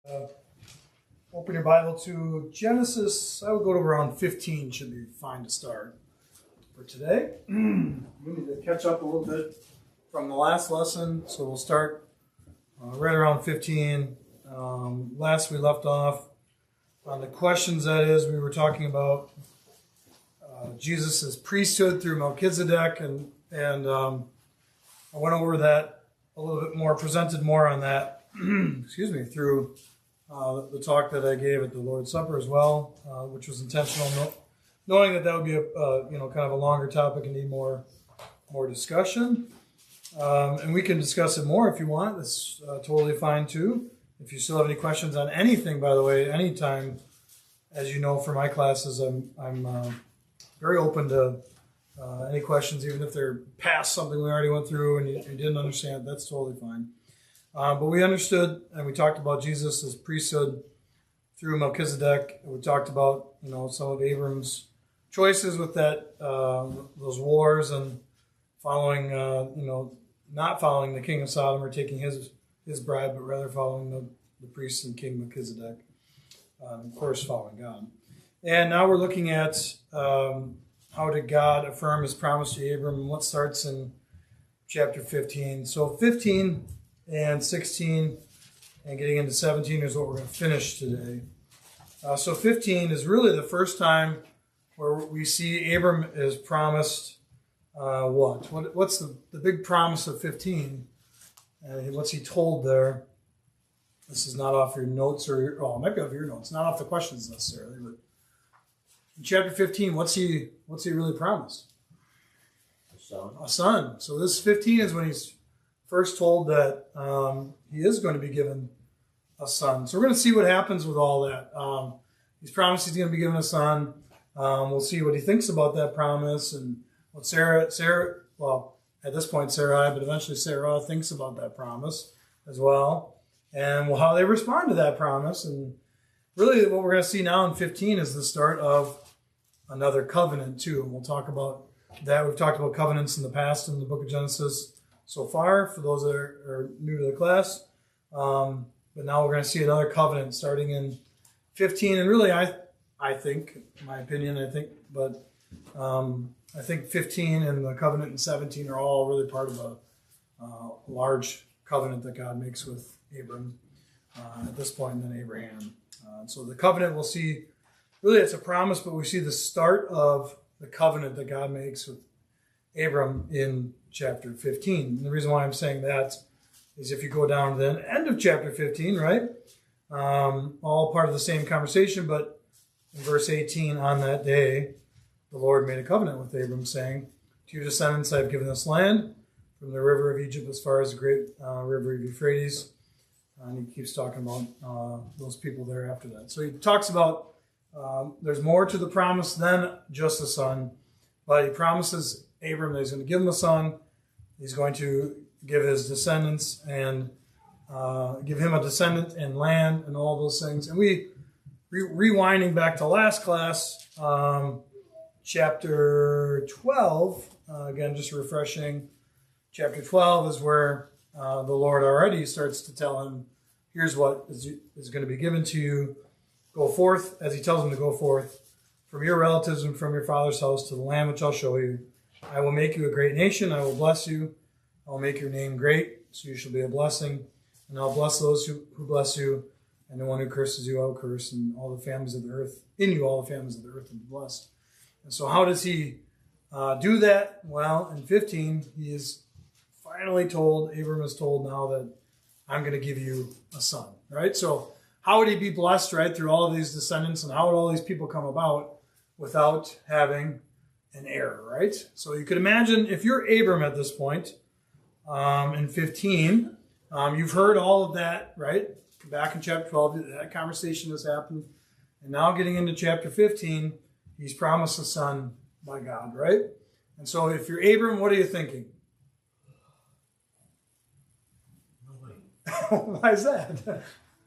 Uh, Open your Bible to Genesis. I would go to around 15, should be fine to start for today. We need to catch up a little bit from the last lesson, so we'll start right around 15. Last we left off on the questions, that is, we were talking about Jesus' priesthood through Melchizedek, and I went over that a little bit more, presented more on that, through the talk that I gave at the Lord's Supper as well, which was intentional, knowing that would be a kind of a longer topic and need more discussion. And we can discuss it more if you want. That's totally fine too. If you still have any questions on anything, by the way, anytime, as you know, for my classes, I'm very open to any questions, even if they're past something we already went through and you didn't understand. That's totally fine. But we understood, and we talked about Jesus' priesthood through Melchizedek. We talked about, some of Abram's choices with that, those wars, and following, not following the king of Sodom or taking his bride, but rather following the priest and king Melchizedek. Of course, following God. And now we're looking at how did God affirm his promise to Abram, and what starts in chapter 15. So 15 and 16 and getting into 17 is what we're going to finish today. So 15 is really the first time where we see Abram is promised what? What's the big promise of 15? What's he told there? This is not off your notes, it might be off your notes, not off the questions necessarily, but in chapter 15, what's he really promised? A son. So this 15 is when he's first told that he is going to be given a son. So we're going to see what happens with all that. He's promised he's going to be given a son. We'll see what he thinks about that promise and what Sarah, at this point Sarai, but eventually Sarah thinks about that promise as well. And how they respond to that promise. And really what we're going to see now in 15 is the start of another covenant too. And we'll talk about that. We've talked about covenants in the past in the book of Genesis so far, for those that are new to the class. But now we're going to see another covenant starting in 15. And really, I think, my opinion, I think 15 and the covenant in 17 are all really part of a large covenant that God makes with Abram at this point, and then Abraham. So the covenant, we'll see, really it's a promise, but we see the start of the covenant that God makes with Abram in chapter 15. And the reason why I'm saying that is if you go down to the end of chapter 15, right? All part of the same conversation, but in verse 18, on that day, the Lord made a covenant with Abram, saying, to your descendants I have given this land, from the river of Egypt as far as the great river of Euphrates. And he keeps talking about those people there after that. So he talks about there's more to the promise than just a son, but he promises Abram that he's going to give him a son. He's going to give his descendants and give him a descendant and land and all those things. And rewinding back to last class, chapter 12, again, just refreshing. Chapter 12 is where the Lord already starts to tell him, here's what is going to be given to you. Go forth, as he tells him to go forth, from your relatives and from your father's house to the land which I'll show you. I will make you a great nation. I will bless you. I will make your name great, so you shall be a blessing. And I'll bless those who bless you. And the one who curses you, I will curse. And all the families of the earth, in you all the families of the earth will be blessed. And so how does he do that? Well, in 15, he is finally told, Abram is told now that I'm going to give you a son, right? So how would he be blessed, right, through all of these descendants, and how would all these people come about without having an heir, right? So you could imagine if you're Abram at this point in 15, you've heard all of that, right? Back in chapter 12, that conversation has happened. And now getting into chapter 15, he's promised a son by God, right? And so if you're Abram, what are you thinking? Why is that?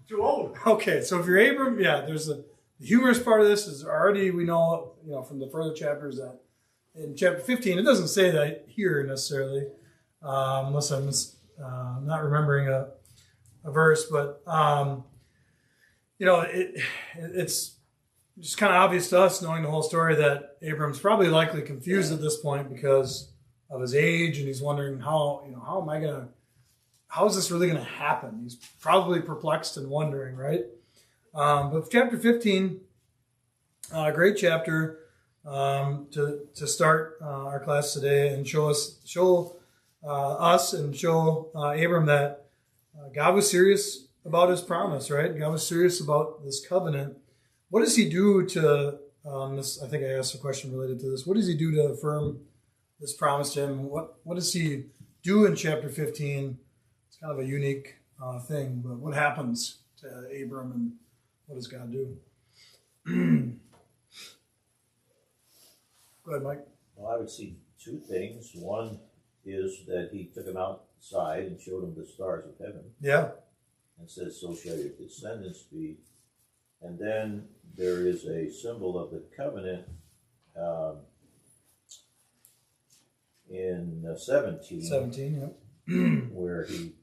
Too old. Okay, so if you're Abram, there's the humorous part of this is already, we know from the further chapters that in chapter 15, it doesn't say that here necessarily, unless I'm not remembering a verse, but it's just kind of obvious to us, knowing the whole story, that Abram's probably likely confused at this point because of his age, and he's wondering how is this really going to happen? He's probably perplexed and wondering, right? But chapter 15, a great chapter to start our class today, and show us and show Abram that God was serious about his promise, right? God was serious about this covenant. What does he do to this? I think I asked a question related to this. What does he do to affirm this promise to him? What does he do in chapter 15? It's kind of a unique thing, but what happens to Abram, and what does God do? Go ahead, Mike. Well, I would see two things. One is that he took him outside and showed him the stars of heaven. Yeah. And says, so shall your descendants be. And then there is a symbol of the covenant in 17. 17, yeah. Where he,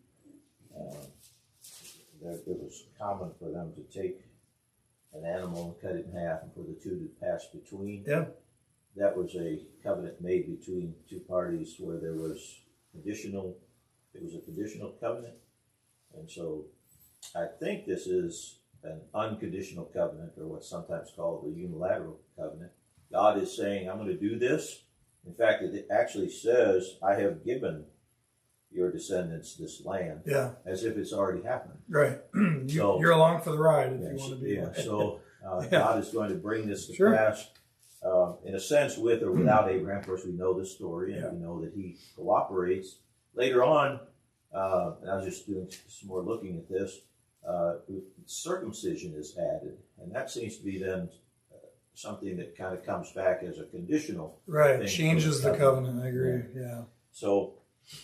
it was common for them to take an animal and cut it in half and for the two to pass between. Yeah. That was a covenant made between two parties where it was a conditional covenant. And so I think this is an unconditional covenant, or what's sometimes called the unilateral covenant. God is saying, I'm going to do this. In fact, it actually says, I have given your descendants this land, as if it's already happened. Right. You're along for the ride if you want to be. Yeah. So God is going to bring this to pass, in a sense, with or without Abraham. Of course, we know the story, and we know that he cooperates. Later on, and I was just doing some more looking at this, circumcision is added, and that seems to be then something that kind of comes back as a conditional thing. Changes the covenant. I agree. Yeah. So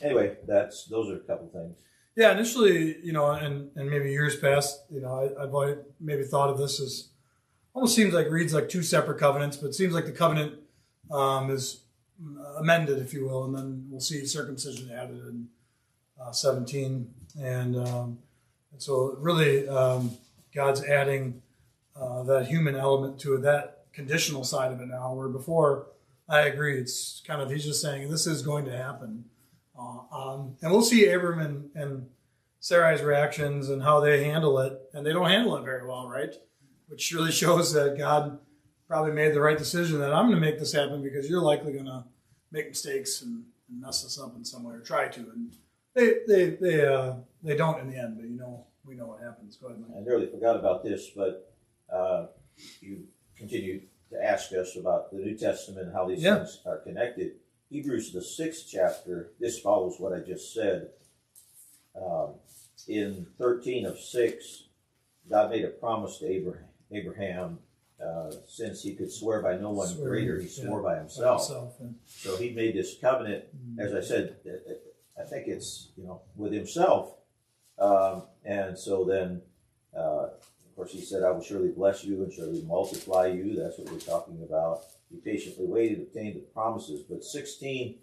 anyway, those are a couple things. Yeah, initially, and maybe years past, I've maybe thought of this as almost reads like two separate covenants, but it seems like the covenant is amended, if you will, and then we'll see circumcision added in 17, and so really God's adding that human element to it, that conditional side of it now, where before, I agree, it's kind of, he's just saying this is going to happen. And we'll see Abram and Sarai's reactions and how they handle it, and they don't handle it very well, right? Which really shows that God probably made the right decision, that I'm going to make this happen because you're likely going to make mistakes and mess this up in some way, or try to. And they don't in the end, but we know what happens. Go ahead, Mike. I nearly forgot about this, but you continue to ask us about the New Testament and how these things are connected. Hebrews, the 6th chapter, this follows what I just said. In 13:6, God made a promise to Abraham, since he could swear by no one greater, he swore by himself. So he made this covenant, as I said, I think it's, with himself. And so then, of course, he said, I will surely bless you and surely multiply you. That's what we're talking about. He patiently waited, obtained the promises. But 16,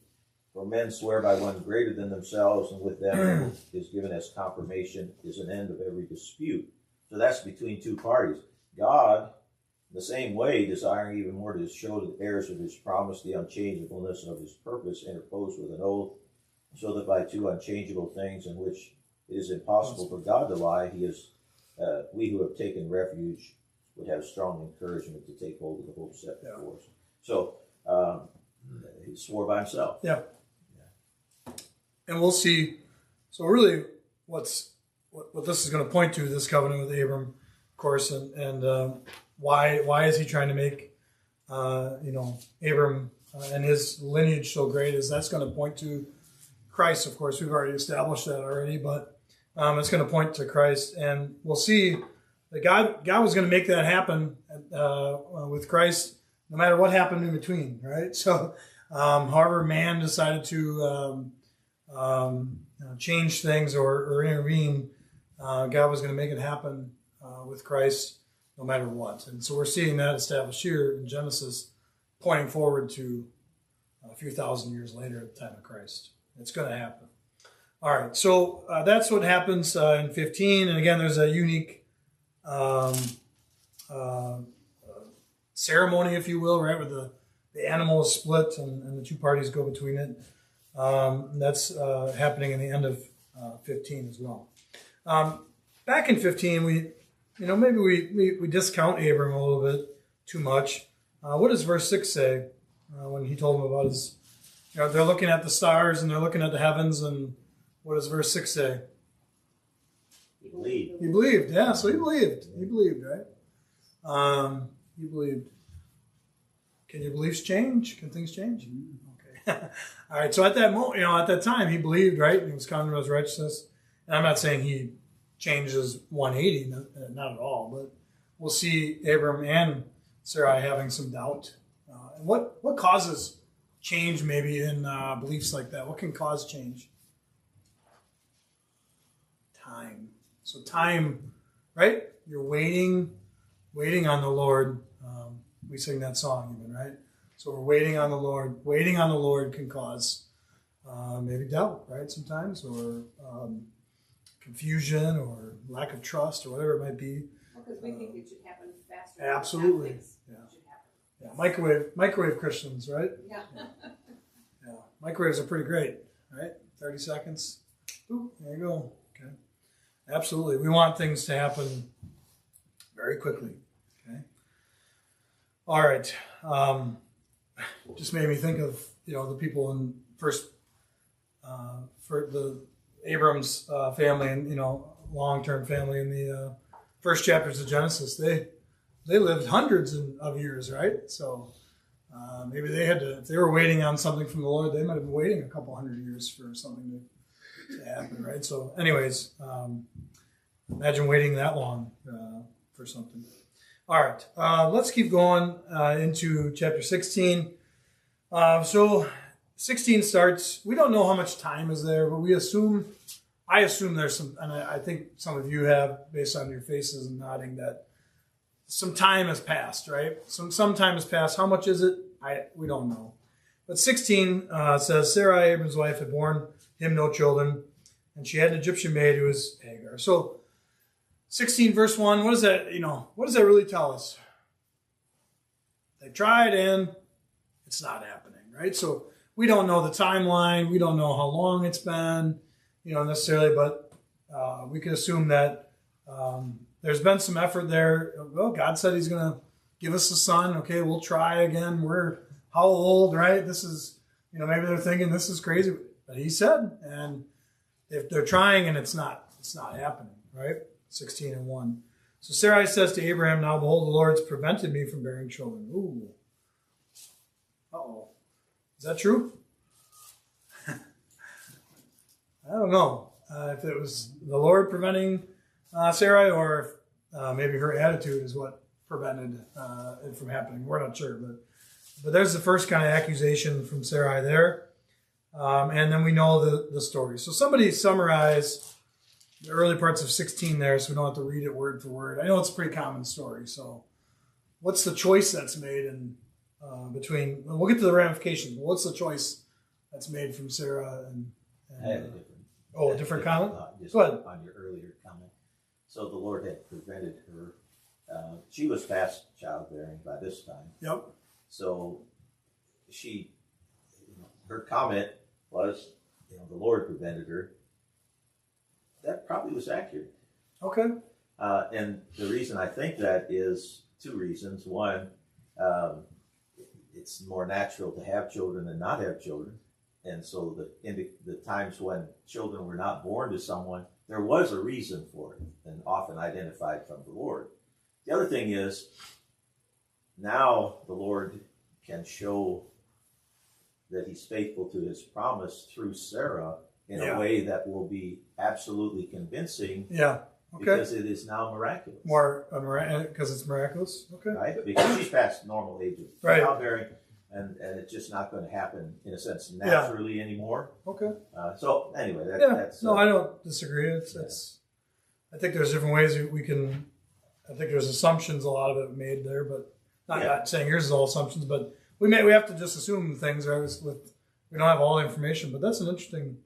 for men swear by one greater than themselves, and with them is given as confirmation, is an end of every dispute. So that's between two parties. God, the same way, desiring even more to show to the heirs of his promise the unchangeableness of his purpose, interposed with an oath, so that by two unchangeable things in which it is impossible for God to lie, we who have taken refuge would have strong encouragement to take hold of the hope set before us. So he swore by himself. Yeah. And we'll see. So really, what this is going to point to, this covenant with Abram, of course, and why is he trying to make Abram and his lineage so great? Is that's going to point to Christ. Of course, we've already established that already, but it's going to point to Christ, and we'll see that God was going to make that happen with Christ, no matter what happened in between, right? So, however, man decided to change things or intervene, God was going to make it happen with Christ, no matter what. And so we're seeing that established here in Genesis, pointing forward to a few thousand years later at the time of Christ. It's going to happen. All right, so that's what happens in 15. And again, there's a unique um, ceremony, if you will, right, where the animal is split and the two parties go between it. That's happening in the end of 15 as well. Back in 15, maybe we discount Abram a little bit too much. What does verse 6 say when he told them about his, they're looking at the stars and they're looking at the heavens, and what does verse 6 say? He believed. He believed, yeah, so he believed. He believed, right? He believed. Can your beliefs change? Can things change? Okay. All right, so at that moment, at that time, he believed, right? And he was counted as righteousness. And I'm not saying he changes 180, not at all, but we'll see Abram and Sarai having some doubt. And what causes change maybe in beliefs like that? What can cause change? Time. So time, right? You're waiting on the Lord. We sing that song even, right? So we're waiting on the Lord. Waiting on the Lord can cause maybe doubt, right? Sometimes, or confusion, or lack of trust, or whatever it might be. Because we think it should happen faster. Absolutely. Yeah. Microwave Christians, right? Yeah. Yeah. Microwaves are pretty great, right? 30 seconds. Boop, there you go. Okay. Absolutely. We want things to happen very quickly. Okay. All right. Just made me think of, the people in first, for the Abram's family and, long-term family in the first chapters of Genesis. They lived hundreds of years, right? So maybe they had to, if they were waiting on something from the Lord, they might have been waiting a couple hundred years for something to happen, right? So anyways, imagine waiting that long for something. All right, let's keep going into chapter 16. So 16 starts, we don't know how much time is there, but I assume there's some, and I think some of you have, based on your faces and nodding, that some time has passed, right? Some time has passed. How much is it? We don't know. But 16 says, Sarai, Abram's wife, had borne him no children, and she had an Egyptian maid who was Hagar. So 16 verse 1, what does that really tell us? They tried and it's not happening, right? So we don't know the timeline. We don't know how long it's been, necessarily, but we can assume that there's been some effort there. Well, God said he's going to give us a son. Okay, we'll try again. We're how old, right? This is, maybe they're thinking this is crazy, but he said, and if they're trying and it's not happening, right? 16 and 1. So Sarai says to Abraham, now behold, the Lord's prevented me from bearing children. Ooh. Uh-oh. Is that true? I don't know if it was the Lord preventing Sarai, or if maybe her attitude is what prevented it from happening. We're not sure, but there's the first kind of accusation from Sarai there, and then we know the story. So somebody summarize the early parts of 16 there, so we don't have to read it word for word. I know it's a pretty common story. So what's the choice that's made in between? We'll get to the ramifications. But what's the choice that's made from Sarah and I have a different comment? Just Go ahead. on your earlier comment. So the Lord had prevented her. She was past childbearing by this time. Yep. So she, her comment was, the Lord prevented her. That probably was accurate. Okay. And the reason I think that is two reasons. One, it's more natural to have children than not have children. And so in the times when children were not born to someone, there was a reason for it, and often identified from the Lord. The other thing is, now the Lord can show that he's faithful to his promise through Sarah in a way that will be absolutely convincing. Yeah. Okay. Because it is now miraculous. Because it's miraculous. Okay. Right? Because she's past normal age of childbearing, and it's just not going to happen, in a sense, naturally anymore. Okay. So anyway, that's... No, I don't disagree. I think there's different ways we can... I think there's assumptions, a lot of it made there, but not saying yours is all assumptions, but we have to just assume things. We don't have all the information, but that's an interesting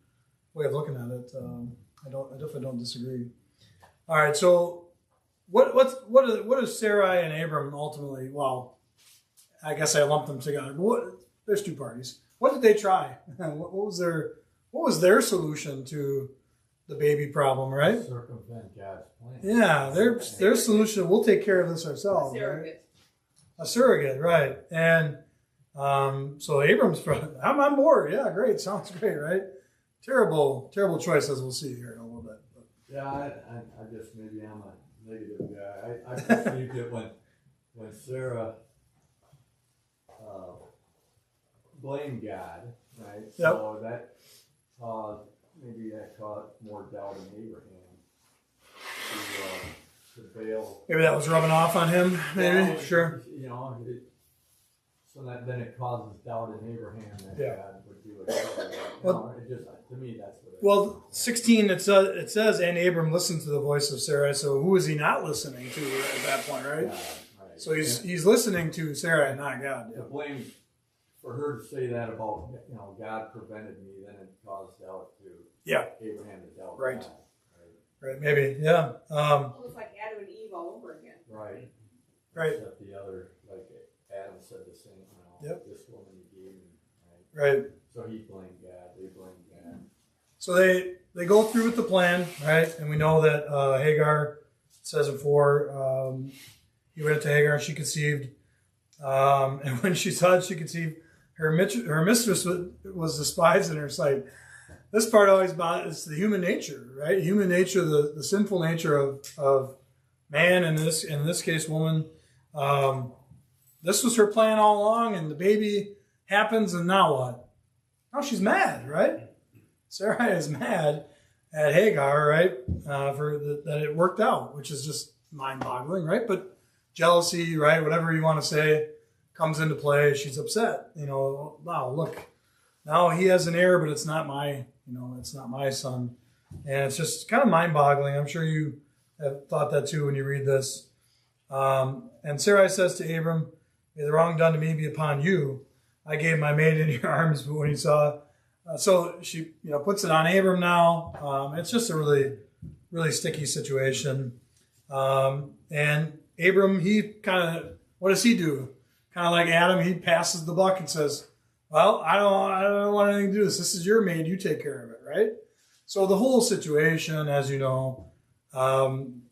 way of looking at it. I definitely don't disagree. All right, so what is Sarai and Abram ultimately? Well, I guess I lumped them together. But there's two parties. What did they try? What was their solution to the baby problem? Right? Circumvent God's plan. Yeah, their solution. We'll take care of this ourselves. Right? A surrogate, right? And so Abram's, I'm on board. Yeah, great. Sounds great, right? Terrible choice, as we'll see here in a little bit. But. Yeah, I just, maybe I'm a negative guy. I perceived it when Sarah blamed God, right? Yep. So that caused more doubt in Abraham to bail. Maybe that was rubbing off on him. Maybe, Well, sure. You know, then it causes doubt in Abraham that Yeah. God would do it. Well, It just, to me, that's what. Well, 16, it says, and Abram listened to the voice of Sarai. So who was he not listening to at that point, right? Right. So he's listening to Sarai, not God. The blame for her to say that about, God prevented me, then it caused doubt to Yeah. Abraham to doubt Right. God. Right, maybe, yeah. Well, it's like Adam and Eve all over again. Right. Right. Except the other, like Adam said the same, Yep. this woman you gave me, right? Right. So he blamed God, they blamed God. So they go through with the plan, right? And we know that Hagar, it says in 4, he went to Hagar and she conceived. And when she saw it, she conceived. Her mistress was despised in her sight. This part always is the human nature, right? Human nature, the sinful nature of man, and in this case, woman. This was her plan all along, and the baby happens, and now what? Now she's mad, right? Sarai is mad at Hagar, right, that it worked out, which is just mind-boggling, right? But jealousy, right, whatever you want to say, comes into play. She's upset. Wow, look, now he has an heir, but it's not my son. And it's just kind of mind-boggling. I'm sure you have thought that too when you read this. And Sarai says to Abram, "May the wrong done to me be upon you. I gave my maid in your arms," but when he saw, so she, puts it on Abram now. It's just a really, really sticky situation. And Abram, what does he do? Kind of like Adam, he passes the buck and says, "Well, I don't want anything to do with this. This is your maid. You take care of it," right? So the whole situation, as you know,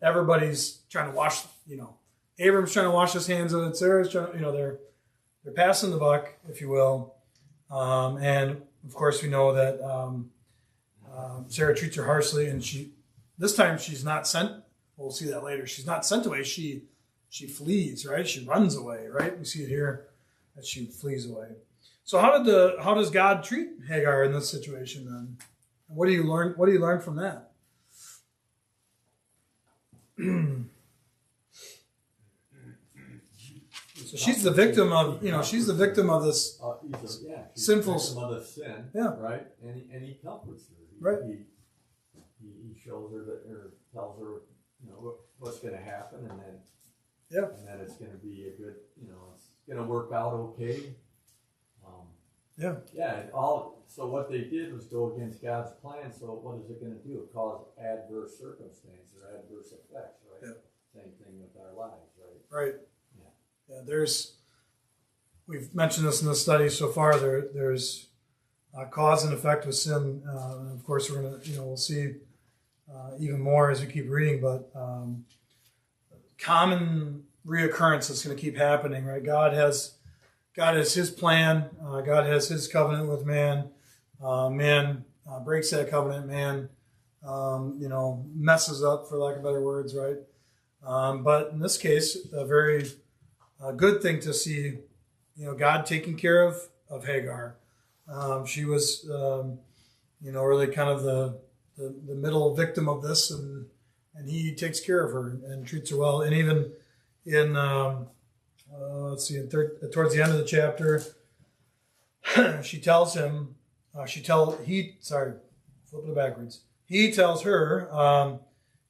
everybody's trying to wash. Abram's trying to wash his hands of it. Sarah's trying. They're passing the buck, if you will. And of course, we know that Sarah treats her harshly, and this time she's not sent. We'll see that later. She's not sent away. She flees, right? She runs away, right? We see it here that she flees away. So how does God treat Hagar in this situation then? What do you learn? What do you learn from that? So she's the victim of this sinful of the sin, yeah, right? And he comforts her, right? He shows her or tells her, what's going to happen, and then it's going to be a good, it's going to work out okay. So what they did was go against God's plan. So what is it going to do? It caused adverse circumstances or adverse effects, right? Yeah. Same thing with our lives, right? Right. Yeah, we've mentioned this in the study so far. There's cause and effect with sin. And of course, we'll see even more as we keep reading. But common reoccurrence is going to keep happening, right? God has His plan. God has His covenant with man. Man breaks that covenant. Man, messes up, for lack of better words, right? But in this case, a very good thing to see, God taking care of Hagar. She was, really kind of the middle victim of this, and he takes care of her and treats her well. And even in, towards the end of the chapter, she tells him, flipping it backwards. He tells her,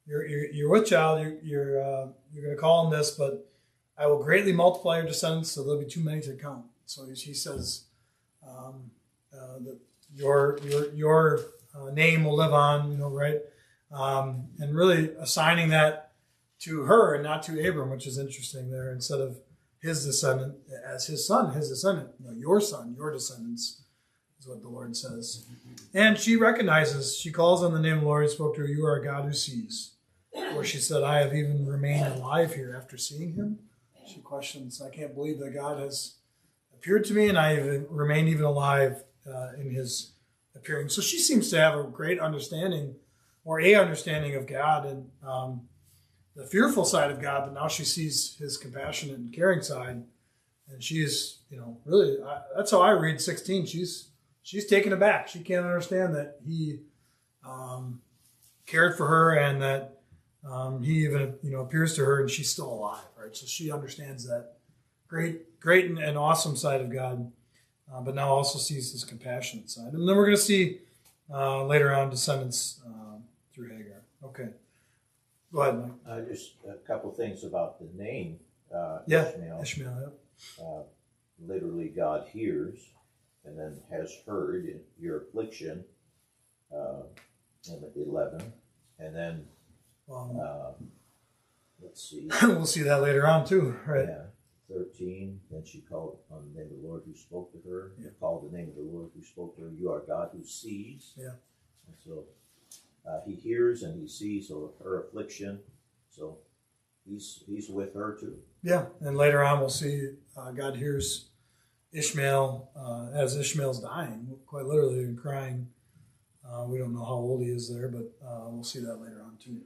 you're with child, you're going to call him this, but I will greatly multiply your descendants, so there'll be too many to count. So he says that your name will live on, right? And really assigning that to her and not to Abram, which is interesting there. Instead of his descendant as his son, his descendant, your son, your descendants is what the Lord says. And she recognizes, she calls on the name of the Lord and spoke to her, you are a God who sees. Where she said, I have even remained alive here after seeing him. She questions, I can't believe that God has appeared to me and I have remained even alive in his appearing. So she seems to have a great understanding, or a understanding of God and the fearful side of God, but now she sees his compassionate and caring side. And she is, really, that's how I read 16. She's taken aback. She can't understand that he cared for her and that he even, appears to her and she's still alive, right? So she understands that great and awesome side of God, but now also sees his compassionate side. And then we're going to see later on descendants through Hagar. Okay. Go ahead, Mike. Just a couple things about the name Ishmael. Literally, God hears and then has heard in your affliction, in 11. And then, let's see. We'll see that later on too, right? Yeah, 13. Then she called on the name of the Lord who spoke to her. Yeah. Called the name of the Lord who spoke to her. You are God who sees. Yeah. And so he hears and he sees her affliction. So he's with her too. Yeah, and later on we'll see God hears Ishmael as Ishmael's dying, quite literally, and crying. We don't know how old he is there, but we'll see that later on too.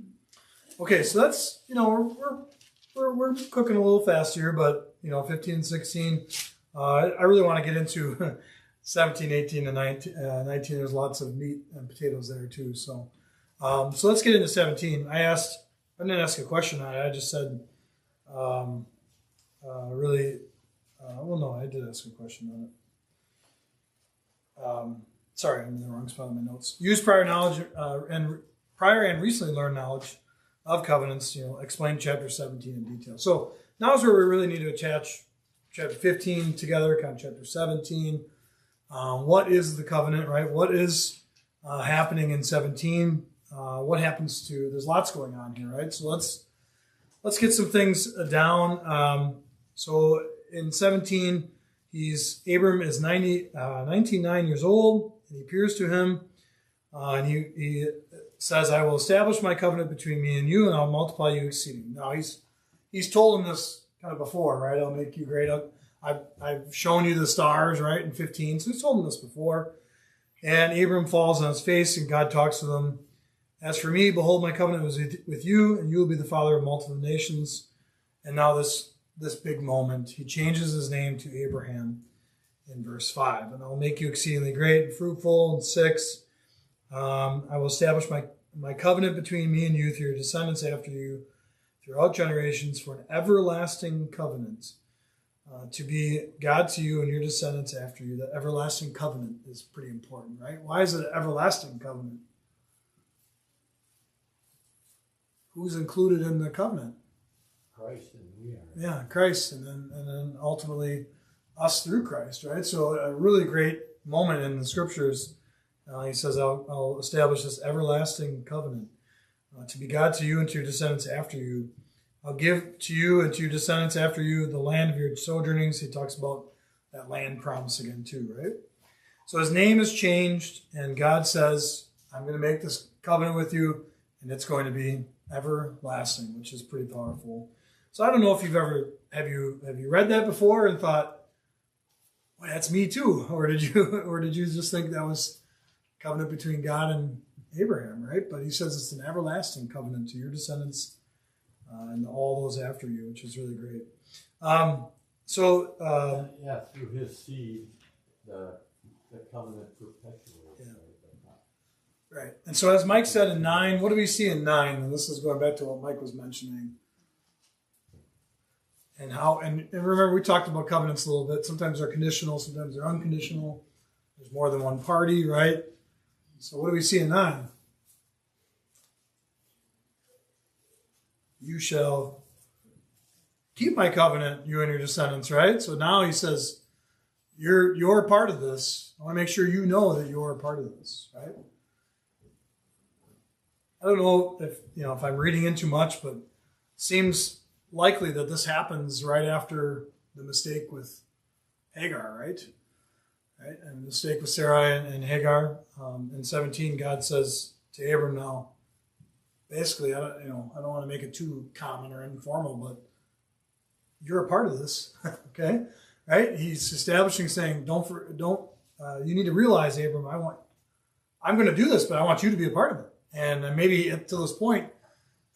Okay, so that's we're cooking a little fast here, but 15 and 16. I really want to get into 17, 18, and 19. There's lots of meat and potatoes there too. So let's get into 17. I didn't ask a question on it. I just said, I did ask a question on it. Sorry, I'm in the wrong spot in my notes. Use prior knowledge prior and recently learned knowledge of covenants. Explain chapter 17 in detail. So now is where we really need to attach chapter 15 together, kind of chapter 17. What is the covenant, right? What is happening in 17? What happens to? There's lots going on here, right? So let's get some things down. So in 17, Abram is 99 years old, and he appears to him, and he says, "I will establish my covenant between me and you, and I'll multiply you exceedingly." Now he's told him this kind of before, right? I'll make you great. I've shown you the stars, right? In 15, so he's told him this before, and Abram falls on his face, and God talks to them. As for me, behold, my covenant was with you, and you will be the father of multiple nations. And now this big moment, he changes his name to Abraham in verse 5. And I will make you exceedingly great and fruitful. And 6, I will establish my covenant between me and you through your descendants after you throughout generations for an everlasting covenant to be God to you and your descendants after you. The everlasting covenant is pretty important, right? Why is it an everlasting covenant? Who's included in the covenant? Christ and we are. Yeah, Christ, and then ultimately us through Christ, right? So a really great moment in the scriptures. He says, I'll establish this everlasting covenant to be God to you and to your descendants after you. I'll give to you and to your descendants after you the land of your sojournings. He talks about that land promise again too, right? So his name is changed, and God says, I'm going to make this covenant with you, and it's going to be everlasting, which is pretty powerful. So I don't know if have you read that before and thought, well, that's me too, or did you just think that was covenant between God and Abraham, right? But he says it's an everlasting covenant to your descendants and all those after you, which is really great. Through his seed, the covenant perpetuates. Yeah. Right. And so as Mike said in 9, what do we see in 9? And this is going back to what Mike was mentioning. And remember, we talked about covenants a little bit. Sometimes they're conditional, sometimes they're unconditional. There's more than one party, right? So what do we see in 9? You shall keep my covenant, you and your descendants, right? So now he says, you're a part of this. I want to make sure you know that you're a part of this, right? I don't know if I'm reading in too much, but seems likely that this happens right after the mistake with Hagar, right? Right, and the mistake with Sarai and Hagar. In 17, God says to Abram now, basically, I don't want to make it too common or informal, but you're a part of this, okay? Right? He's establishing, saying, you need to realize, Abram, I'm going to do this, but I want you to be a part of it. And maybe up to this point,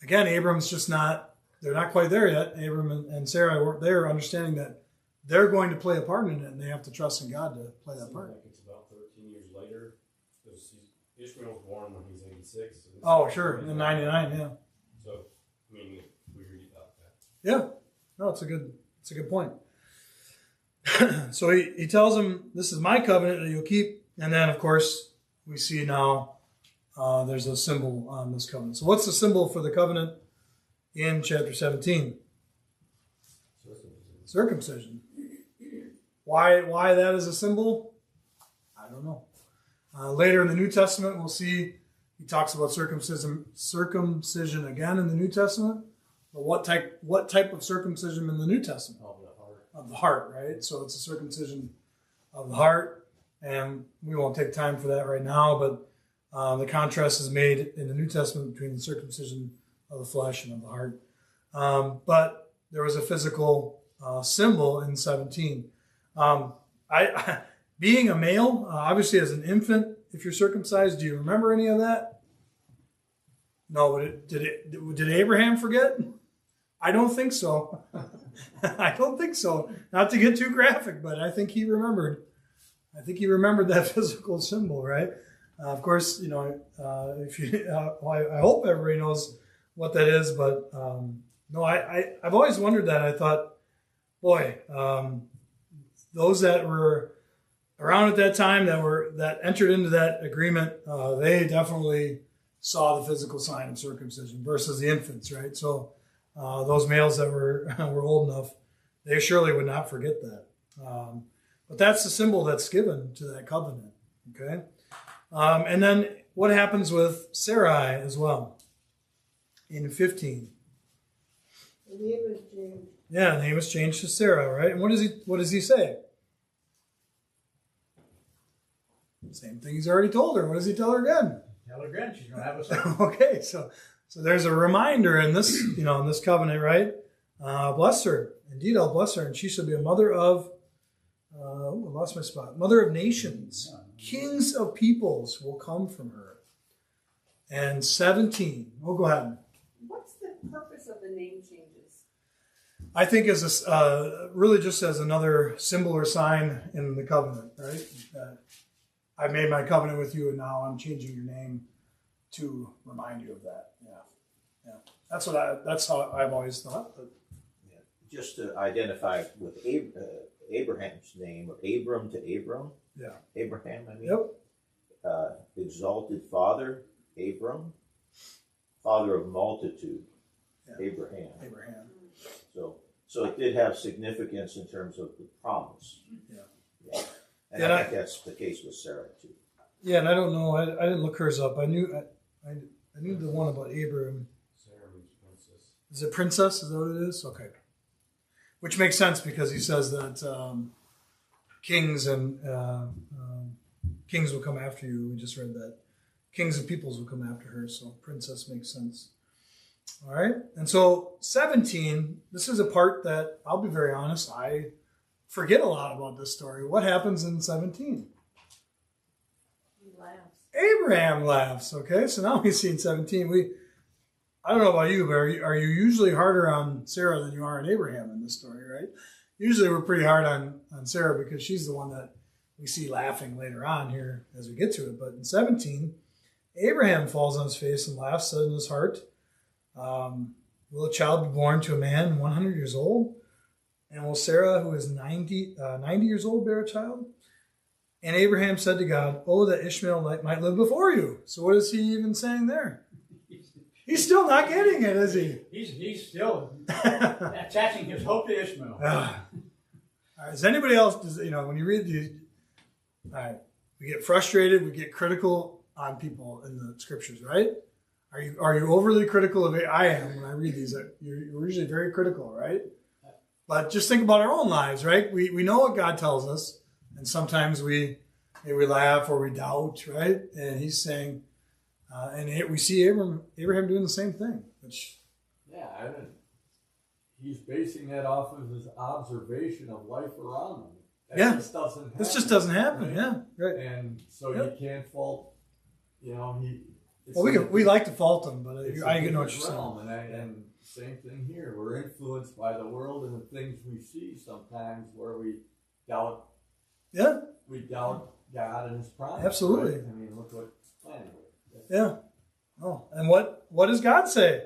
again, Abram's just they're not quite there yet. Abram and Sarah weren't there, understanding that they're going to play a part in it, and they have to trust in God to play that part. Like it's about 13 years later, because Ishmael was born when he's 86. So Oh, sure, in 99, yeah. So, I mean, we read about that. Yeah, no, it's a good point. So he tells him, this is my covenant that you'll keep. And then, of course, we see now there's a symbol on this covenant. So what's the symbol for the covenant in chapter 17? Circumcision. Why that is a symbol? I don't know. Later in the New Testament, we'll see he talks about circumcision again in the New Testament. But what type of circumcision in the New Testament? Of the heart, right? So it's a circumcision of the heart, and we won't take time for that right now, but the contrast is made in the New Testament between the circumcision of the flesh and of the heart. But there was a physical symbol in 17. Being a male, obviously as an infant, if you're circumcised, do you remember any of that? No, but did Abraham forget? I don't think so. I don't think so. Not to get too graphic, but I think he remembered. I think he remembered that physical symbol, right? Of course, I hope everybody knows what that is, but no, I've always wondered that. I thought, boy, those that were around at that time that entered into that agreement, they definitely saw the physical sign of circumcision versus the infants, right? So those males that were old enough, they surely would not forget that. But that's the symbol that's given to that covenant, okay? And then what happens with Sarai as well in 15? The name was changed. Yeah, the name was changed to Sarah, right? And what does he say? Same thing he's already told her. What does he tell her again? Tell her again, she's going to have a son. Okay, so there's a reminder in this, in this covenant, right? Bless her. Indeed, I'll bless her, and she shall be a mother of, I lost my spot. Mother of nations. Kings of peoples will come from her. And 17. Oh, go ahead. What's the purpose of the name changes? I think as really just as another symbol or sign in the covenant, right? I made my covenant with you, and now I'm changing your name to remind you of that. Yeah. That's how I've always thought. But. Yeah. Just to identify with Abraham's name, or Abram to Abram. Yeah. Abraham, I mean. Yep. Exalted father, Abram. Father of multitude, Yeah. Abraham. So it did have significance in terms of the promise. Yeah. And I think that's the case with Sarah too. Yeah, and I don't know. I didn't look hers up. I knew the one about Abraham. Sarah means princess. Is it princess? Is that what it is? Okay. Which makes sense because he says that kings and kings will come after you. We just read that. Kings and peoples will come after her. So princess makes sense. All right. And so 17, this is a part that I'll be very honest, I forget a lot about this story. What happens in 17? He laughs. Abraham laughs. Okay, so now we see in 17. I don't know about you, but are you usually harder on Sarah than you are on Abraham in this story, right? Usually we're pretty hard on Sarah because she's the one that we see laughing later on here as we get to it. But in 17, Abraham falls on his face and laughs, said in his heart, will a child be born to a man 100 years old? And will Sarah, who is 90 years old, bear a child? And Abraham said to God, oh, that Ishmael might live before you. So what is he even saying there? He's still not getting it, is he? He's still attaching his hope to Ishmael. All right, is anybody else, when you read these, all right, we get frustrated, we get critical on people in the scriptures, right? Are you overly critical of it? I am when I read these. You're usually very critical, right? But just think about our own lives, right? We know what God tells us, and sometimes we laugh or we doubt, right? And He's saying, we see Abraham doing the same thing, which he's basing that off of his observation of life around him. Yeah. This just doesn't happen. Right? Yeah, right. And so Yep. you can't fault, We like to fault him, but it's I a get what different you're saying. realm, and same thing here. We're influenced by the world and the things we see sometimes where we doubt Yeah, God and His promise. Absolutely. Right? I mean, look what. Anyway. yeah. Oh, and what does God say?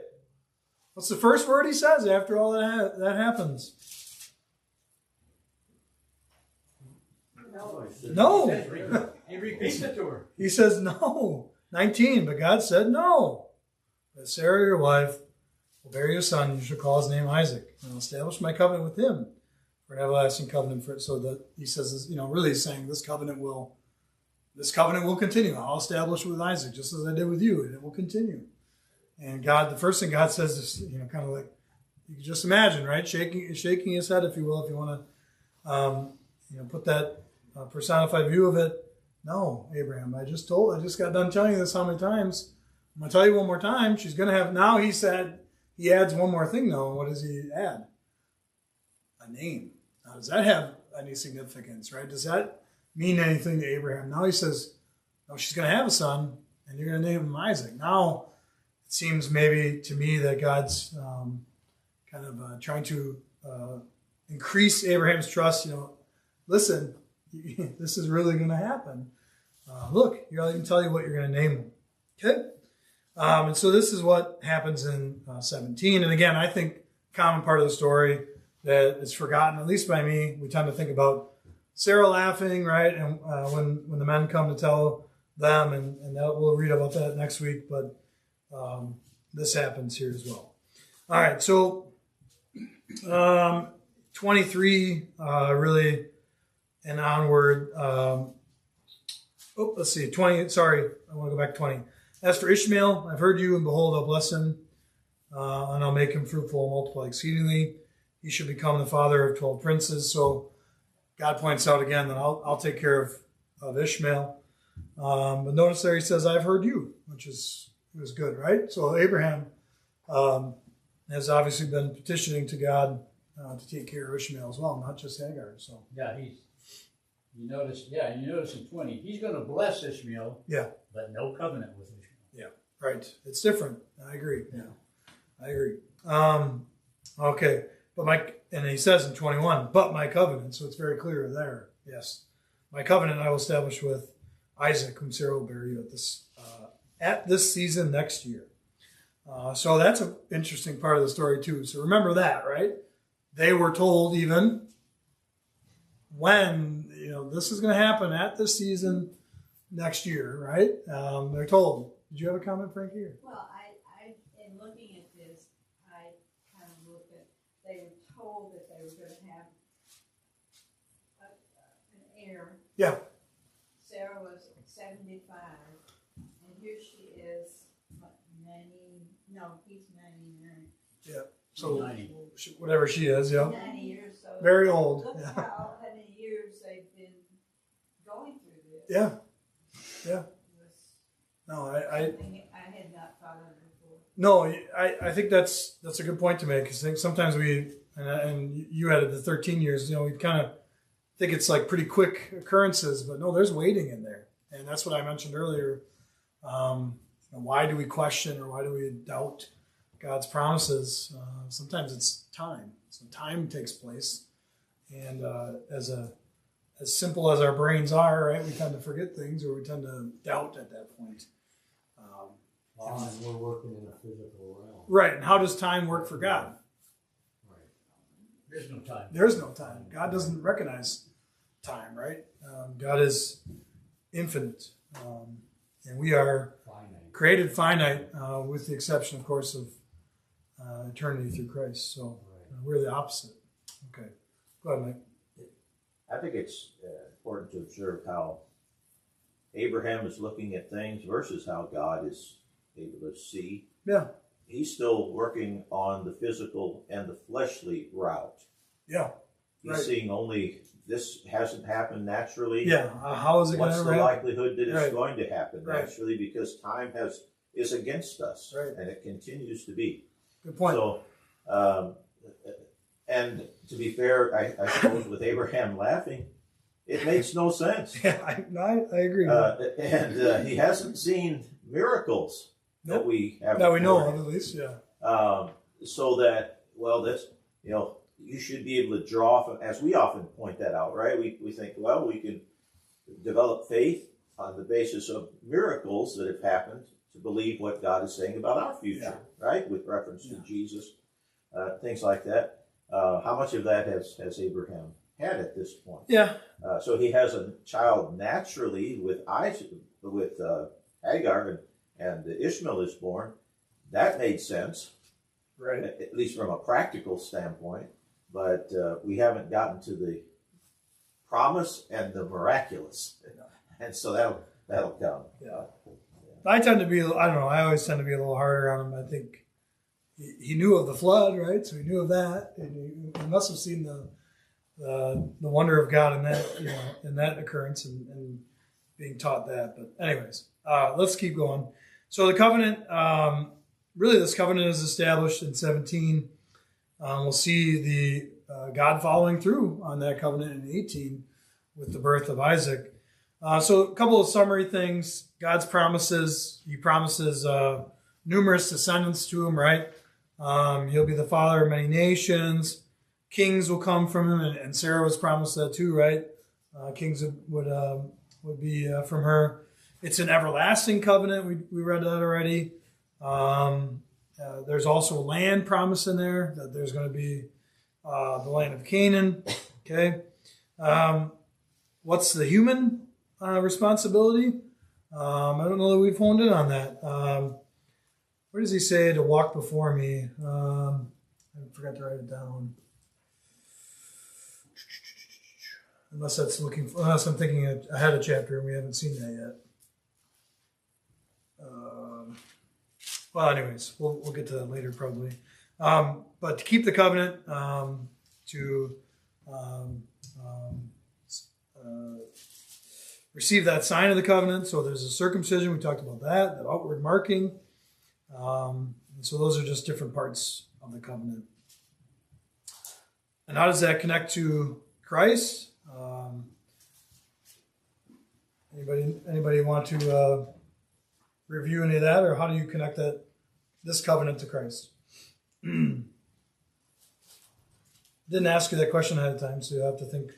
What's the first word He says after all that happens? No. He repeats it to her. He says no. 19, but God said no. But Sarah, your wife, will bear you a son. You shall call his name Isaac. And I'll establish my covenant with him for an everlasting covenant. So that he says, really he's saying this covenant will continue. I'll establish it with Isaac just as I did with you, and it will continue. And God, the first thing God says is, kind of like, you can just imagine, right? Shaking his head, if you will, if you want to, put that personified view of it. No, Abraham, I just got done telling you this how many times. I'm going to tell you one more time. She's going to have, now he said, he adds one more thing though. What does he add? A name. Now, does that have any significance, right? Does that mean anything to Abraham? Now he says, no, she's going to have a son and you're going to name him Isaac. Now it seems maybe to me that God's kind of trying to increase Abraham's trust. Listen, this is really going to happen. Look, I can tell you what you're going to name him. Okay? And so this is what happens in 17. And again, I think common part of the story that is forgotten, at least by me, we tend to think about Sarah laughing, right? And when the men come to tell them, and we'll read about that next week, but this happens here as well. All right, so 23 really and onward. Let's see, 20, sorry, I want to go back to 20. As for Ishmael, I've heard you, and behold, I'll bless him, and I'll make him fruitful and multiply exceedingly. He should become the father of 12 princes. So God points out again that I'll take care of Ishmael. But notice there he says, I've heard you, which is good, right? So Abraham has obviously been petitioning to God to take care of Ishmael as well, not just Hagar. So Yeah, you notice in 20, he's going to bless Ishmael, yeah, but no covenant with Ishmael. yeah, right. It's different. I agree. Yeah, I agree. Okay, and he says in 21, but my covenant. So it's very clear there. Yes, my covenant I will establish with Isaac, whom Sarah will bear you at this season next year. So that's an interesting part of the story too. So remember that, right? They were told even when this is going to happen at this season next year, right? They're told. Did you have a comment, Frankie? Well, I in looking at this, I kind of looked at, they were told that they were going to have an heir. Yeah. Sarah was 75, and here she is, what, 90? No, he's 99. Yeah. So 90. whatever she is, yeah. 90 years, so Very old. look Yeah. how many years they've been going through this. Yeah. Yeah. It was No, something I had not thought of before. No, I think that's a good point to make. Because I think sometimes and you added the 13 years. We kind of think it's like pretty quick occurrences, but no, there's waiting in there, and that's what I mentioned earlier. Why do we question or why do we doubt God's promises? Sometimes it's time. So time takes place, and as simple as our brains are, right, we tend to forget things or we tend to doubt at that point. And we're working in a physical realm. Right, and how does time work for God? There's no time. There's no time. God doesn't recognize time, right? God is infinite, and we are Finite. created finite, with the exception, of course, of eternity through Christ. So we're the opposite. Okay, go ahead, Mike. I think it's important to observe how Abraham is looking at things versus how God is able to see. Yeah. He's still working on the physical and the fleshly route. Yeah. He's Right. seeing only this hasn't happened naturally. Yeah. How is it going What's to the happen? likelihood that it's Right. going to happen Right. naturally? Because time is against us, Right. and it continues to be. Good point. So, and to be fair, I suppose with Abraham laughing, it makes no sense. Yeah, I agree. And he hasn't seen miracles that Nope. we have. That we know recorded. of, at least. Yeah. So that, well, that's, you should be able to draw from, as we often point that out, right? We think, well, we can develop faith on the basis of miracles that have happened to believe what God is saying about our future, right? With reference to Jesus, things like that. How much of that has Abraham had at this point? Yeah. So he has a child naturally with Isaac, with Hagar, and Ishmael is born. That made sense, Right. at least from a practical standpoint. But we haven't gotten to the promise and the miraculous, and so that'll come. Yeah. I tend to be, I don't know, I always tend to be a little harder on him. I think he knew of the flood, right? So he knew of that. And he must have seen the wonder of God in that, in that occurrence and being taught that. But anyways, let's keep going. So the covenant, really this covenant is established in 17. We'll see the God following through on that covenant in 18 with the birth of Isaac. So a couple of summary things. God's promises. He promises numerous descendants to him, right? He'll be the father of many nations. Kings will come from him, and Sarah was promised that too, right? Kings would be from her. It's an everlasting covenant. We read that already. There's also land promise in there, that there's going to be the land of Canaan. Okay. What's the human responsibility? I don't know that we've honed in on that. Where does he say to walk before me? I forgot to write it down. Unless I'm thinking ahead of chapter and we haven't seen that yet. Well, anyways, we'll get to that later probably. But to keep the covenant, to receive that sign of the covenant. So there's a circumcision. We talked about that outward marking. And so those are just different parts of the covenant. And how does that connect to Christ? Anybody want to review any of that, or how do you connect this covenant to Christ? Didn't ask you that question ahead of time, so you have to think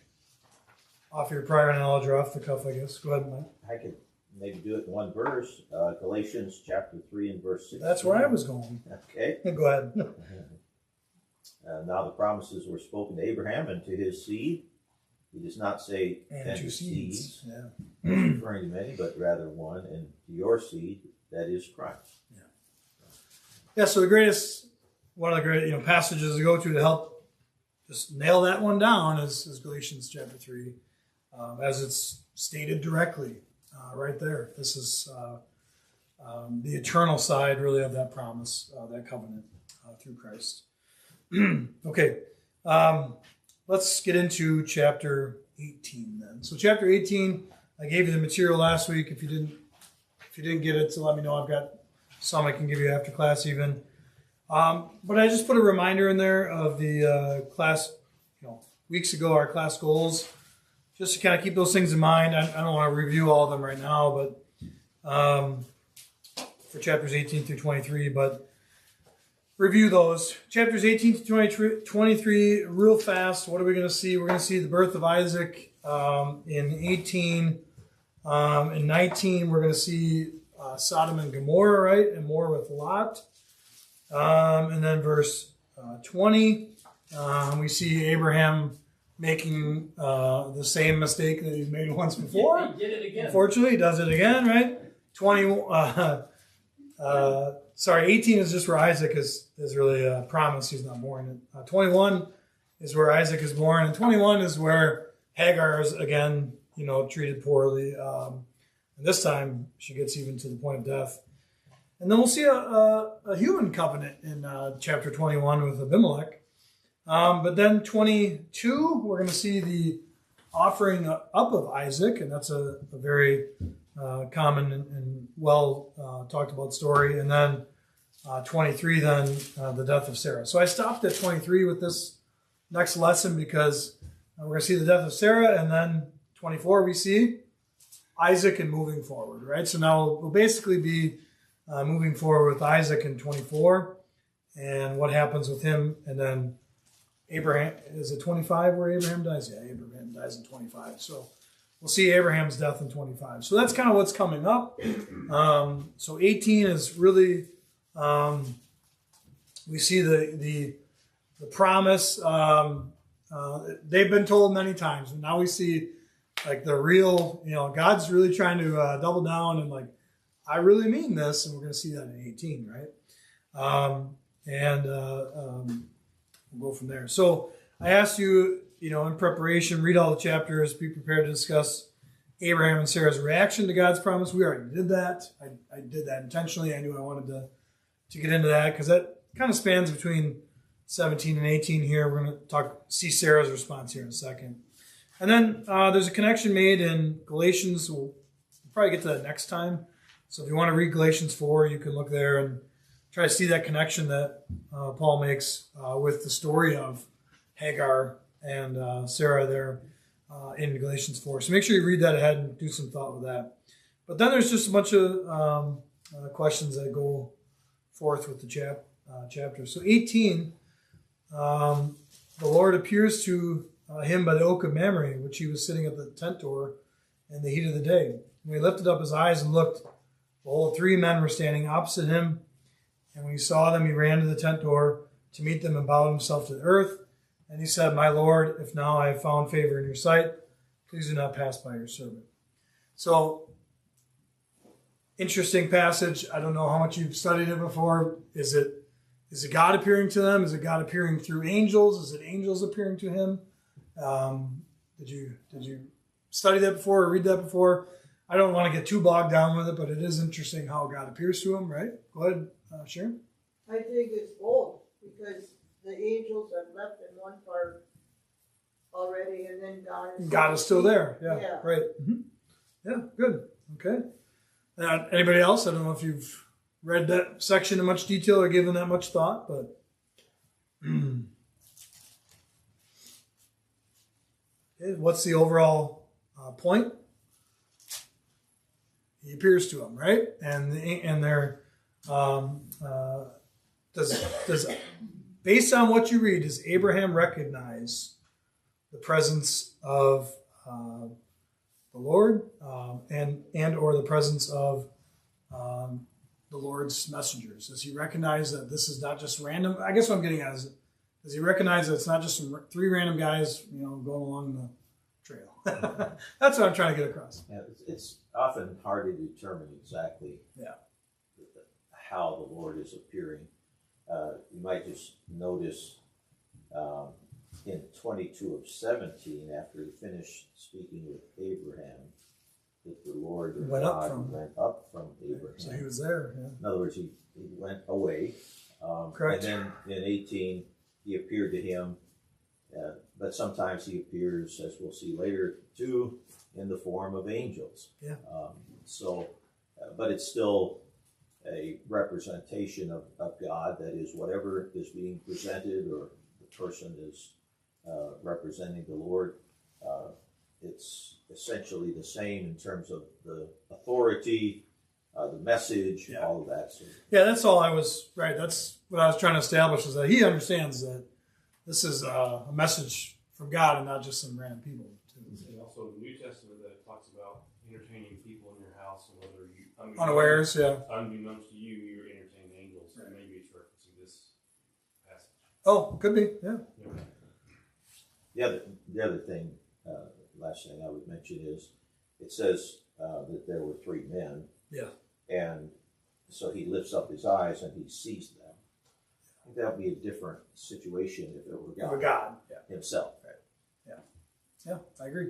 off your prior knowledge or off the cuff, I guess. Go ahead, Mike. I could maybe do it in one verse, Galatians chapter 3 and verse 16. That's where I was going. Okay. Go ahead. Now the promises were spoken to Abraham and to his seed. He does not say And two seeds. Yeah. referring to many, but rather one, and to your seed, that is Christ. Yeah, so one of the great passages to go to help just nail that one down is Galatians chapter 3, as it's stated directly right there. This is the eternal side, really, of that promise, that covenant through Christ. Okay, let's get into chapter 18 then. So chapter 18, I gave you the material last week. If you didn't get it, so let me know. I've got some I can give you after class even. But I just put a reminder in there of the class, weeks ago, our class goals, just to kind of keep those things in mind. I don't want to review all of them right now, but for chapters 18 through 23, but review those. Chapters 18 to 23, real fast. What are we going to see? We're going to see the birth of Isaac in 18. In 19, we're going to see Sodom and Gomorrah, right? And more with Lot. And then verse 20, we see Abraham making the same mistake that he's made once before. He did it again. Unfortunately, he does it again, right? 18 is just where Isaac is really promised. He's not born. 21 is where Isaac is born. And 21 is where Hagar is, again, treated poorly. And this time, she gets even to the point of death. And then we'll see a human covenant in chapter 21 with Abimelech. But then 22, we're going to see the offering up of Isaac, and that's a very common and well talked about story. And then 23, then the death of Sarah. So I stopped at 23 with this next lesson because we're going to see the death of Sarah, and then 24 we see Isaac and moving forward, right? So now we'll basically be moving forward with Isaac in 24 and what happens with him. And then Abraham, is it 25 where Abraham dies? Yeah, Abraham dies in 25. So we'll see Abraham's death in 25. So that's kind of what's coming up. So 18 is really, we see the promise. They've been told many times, and now we see like the real, God's really trying to double down and like, I really mean this, and we're going to see that in 18, right? We'll go from there. So I asked you, in preparation, read all the chapters, be prepared to discuss Abraham and Sarah's reaction to God's promise. We already did that. I did that intentionally. I knew I wanted to get into that because that kind of spans between 17 and 18 here. We're going to see Sarah's response here in a second. And then there's a connection made in Galatians. We'll probably get to that next time. So if you want to read Galatians 4, you can look there and try to see that connection that Paul makes with the story of Hagar and Sarah there in Galatians 4. So make sure you read that ahead and do some thought with that. But then there's just a bunch of questions that go forth with the chapter. So 18, the Lord appears to him by the oak of Mamre, which he was sitting at the tent door in the heat of the day. When he lifted up his eyes and looked, behold, 3 men were standing opposite him. And when he saw them, he ran to the tent door to meet them and bowed himself to the earth. And he said, My Lord, if now I have found favor in your sight, please do not pass by your servant. So, interesting passage. I don't know how much you've studied it before. Is it God appearing to them? Is it God appearing through angels? Is it angels appearing to him? Did you study that before or read that before? I don't want to get too bogged down with it, but it is interesting how God appears to him, right? Go ahead, Sharon. I think it's both because the angels have left in one part already, and then God is still there. Yeah, yeah. Right. Mm-hmm. Yeah, good. Okay. Anybody else? I don't know if you've read that section in much detail or given that much thought, but okay, what's the overall point? He appears to him, right? And they're does based on what you read, does Abraham recognize the presence of the Lord and or the presence of the Lord's messengers? Does he recognize that this is not just random? I guess what I'm getting at is, does he recognize that it's not just 3 random guys, going along the trail? That's what I'm trying to get across. Yeah, it's often hard to determine exactly how the Lord is appearing. You might just notice in 22 of 17, after he finished speaking with Abraham, that the Lord went up from Abraham. So he was there. Yeah. In other words, he went away. Correct. And then in 18, he appeared to him. But sometimes he appears, as we'll see later, too, in the form of angels. Yeah. But it's still a representation of God. That is, whatever is being presented or the person is representing the Lord, it's essentially the same in terms of the authority, the message, all of that. So, that's all I was, right. That's what I was trying to establish, is that he understands that this is a message from God and not just some random people. And also the New Testament that talks about entertaining people in your house, and whether you unawares, unbeknownst to you, you're entertaining angels. Right. Maybe it's referencing this passage. Oh, could be, yeah. The other thing, last thing I would mention is, it says that there were 3 men. Yeah. And so he lifts up his eyes and he sees them. I think that would be a different situation if it were God, himself. Right. Yeah, I agree.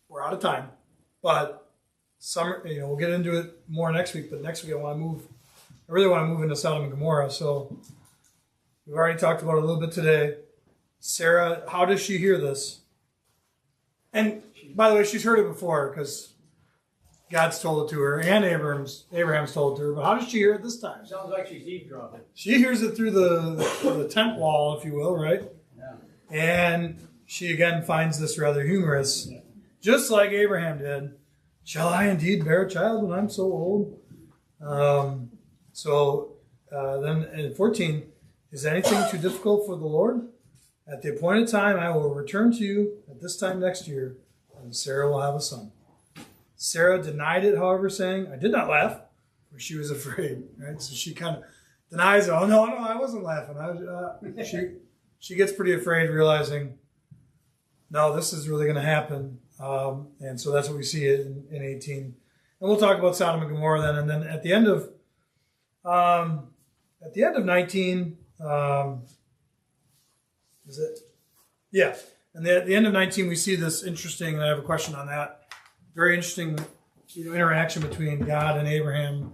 We're out of time, but summer, we'll get into it more next week, but next week I really want to move into Sodom and Gomorrah. So we've already talked about it a little bit today. Sarah, how does she hear this? And by the way, she's heard it before because God's told it to her and Abraham's told it to her. But how does she hear it this time? Sounds like she's eavesdropping. She hears it through the tent wall, if you will, right? Yeah. And she again finds this rather humorous, just like Abraham did. Shall I indeed bear a child when I'm so old? Then in 14, is anything too difficult for the Lord? At the appointed time, I will return to you at this time next year, and Sarah will have a son. Sarah denied it, however, saying, I did not laugh, for she was afraid. Right? So she kind of denies it. Oh, no, I wasn't laughing. She gets pretty afraid, realizing, no, this is really going to happen. And so that's what we see in 18. And we'll talk about Sodom and Gomorrah then. And then at the end of 19, is it? Yeah. And at the end of 19, we see this interesting, and I have a question on that, very interesting interaction between God and Abraham.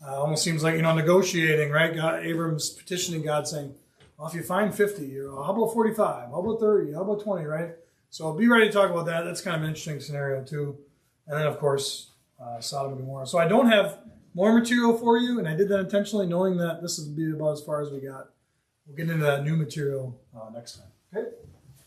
Almost seems like, negotiating, right? Abram's petitioning God saying, well, if you find 50, or how about 45? How about 30? How about 20, right? So be ready to talk about that. That's kind of an interesting scenario too. And then, of course, Sodom and Gomorrah. So I don't have more material for you, and I did that intentionally knowing that this would be about as far as we got. We'll get into that new material next time. Okay?